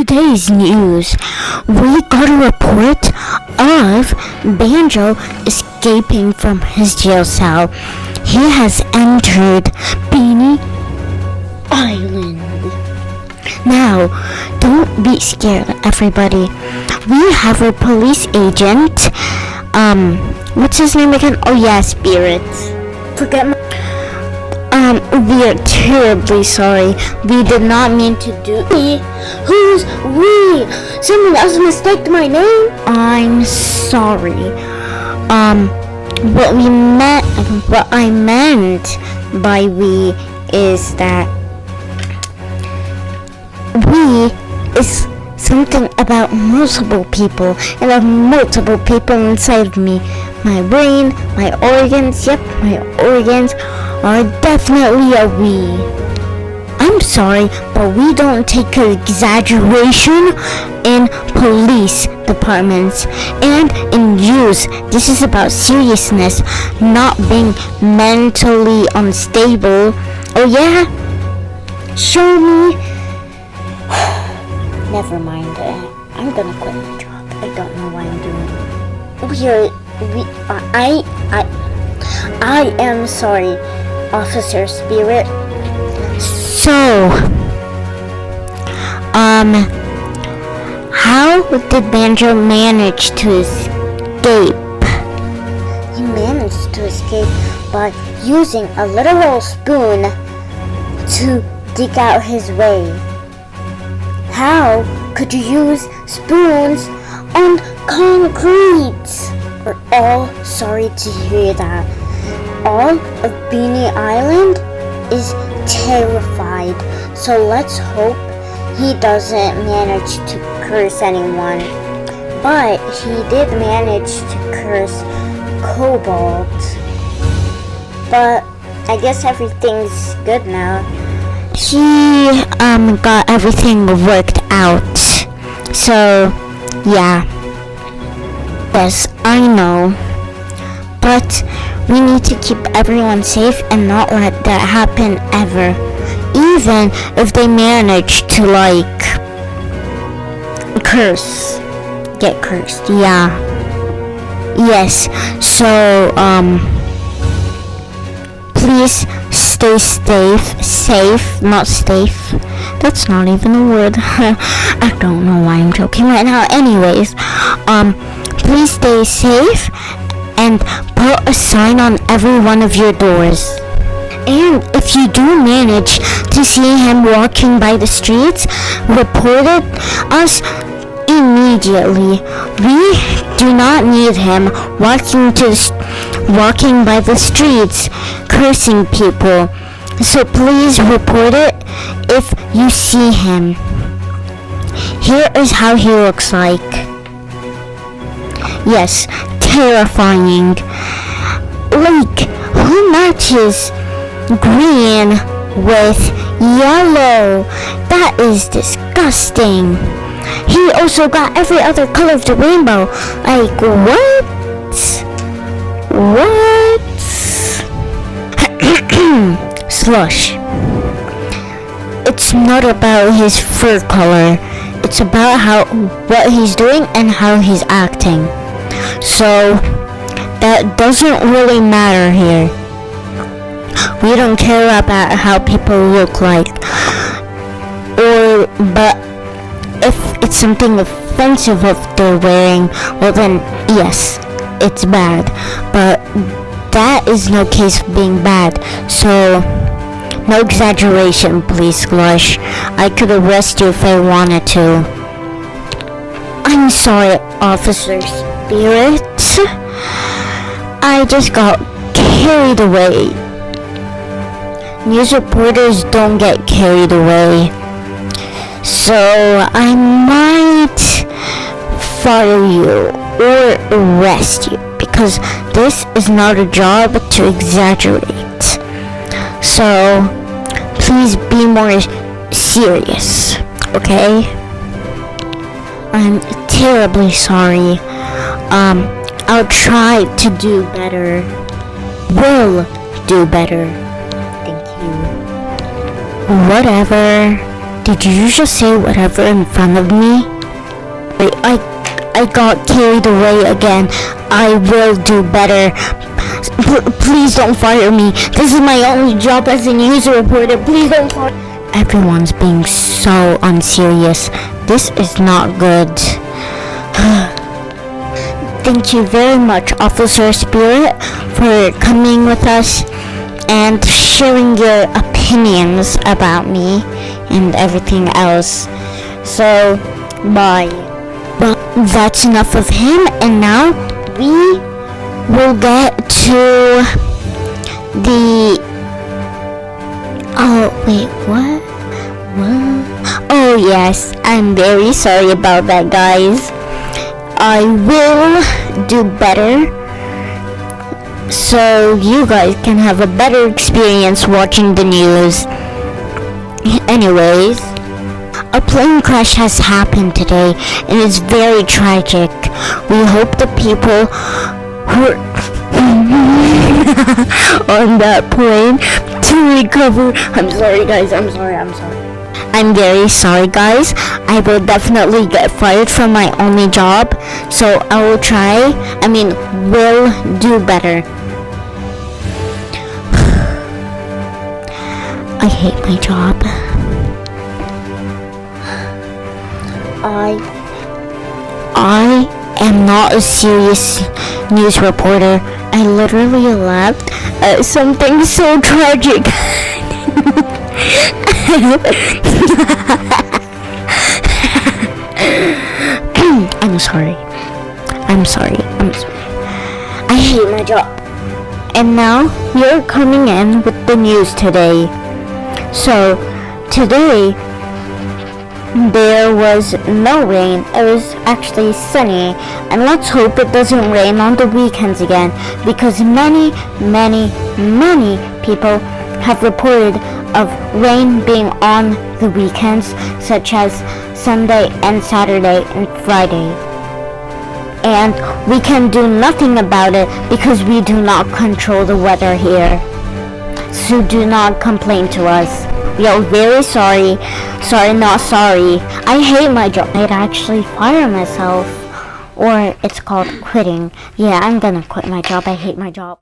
today's news, we got a report of Banjo escaping from his jail cell. He has entered Beanie Island. Now, don't be scared, everybody. We have a police agent. What's his name again? Oh yeah, Spirits. We are terribly sorry. We did not mean to do. Who's we? Someone else mistaked my name. I'm sorry. What I meant by we is that we is something about multiple people, and of multiple people inside of me. My brain, my organs, my organs are definitely a we. I'm sorry, but we don't take exaggeration in police departments and in news. This is about seriousness, not being mentally unstable. Oh yeah? Show me. Never mind. I'm gonna quit my job. I don't know why I'm doing it. I am sorry, Officer Spirit. So, how did Banjo manage to escape? He managed to escape by using a literal spoon to dig out his way. How could you use spoons on concrete? We're all sorry to hear that. All of Beanie Island is terrified, so let's hope he doesn't manage to curse anyone. But he did manage to curse Cobalt. But I guess everything's good now. He got everything worked out. So yeah. Yes, I know. But we need to keep everyone safe and not let that happen ever. Even if they manage to curse. Get cursed, yeah. Yes, so please stay safe, not safe. That's not even a word. I don't know why I'm joking right now. Anyways, please stay safe and put a sign on every one of your doors. And if you do manage to see him walking by the streets, report it us immediately. We do not need him walking by the streets cursing people. So please report it if you see him. Here is how he looks like. Yes, terrifying. Who matches green with yellow? That is disgusting. He also got every other color of the rainbow. What? Slush. It's not about his fur color. It's about what he's doing and how he's acting. So that doesn't really matter here. We don't care about how people look like. But if it's something offensive if they're wearing, well then yes, it's bad. But that is no case of being bad. So no exaggeration, please, Slush. I could arrest you if I wanted to. I'm sorry, Officer Spirit. I just got carried away. News reporters don't get carried away. So I might fire you or arrest you because this is not a job to exaggerate. So please be more serious, okay? I'm terribly sorry. I'll try to do better. Will do better. Thank you. Whatever. Did you just say whatever in front of me? I got carried away again. I will do better. Please don't fire me. This is my only job as a news reporter. Please don't fire me. Everyone's being so unserious. This is not good. Thank you very much, Officer Spirit, for coming with us and sharing your opinions about me and everything else. So, bye. But that's enough of him, and now we will get to the... Oh, wait, what? Oh, yes, I'm very sorry about that, guys. I will do better, so you guys can have a better experience watching the news. Anyways, a plane crash has happened today, and it's very tragic. We hope the people who are on that plane to recover. I'm sorry, guys. I'm sorry. I'm very sorry, guys. I will definitely get fired from my only job, so I will will do better. I hate my job. I am not a serious news reporter. I literally laughed at something so tragic. I'm sorry. I hate my job. And now you're coming in with the news today. So, today there was no rain. It was actually sunny. And let's hope it doesn't rain on the weekends again, because many people have reported of rain being on the weekends, such as Sunday and Saturday and Friday. And we can do nothing about it because we do not control the weather here. So do not complain to us. We are very sorry. Sorry, not sorry. I hate my job. I'd actually fire myself. Or it's called quitting. Yeah, I'm gonna quit my job. I hate my job.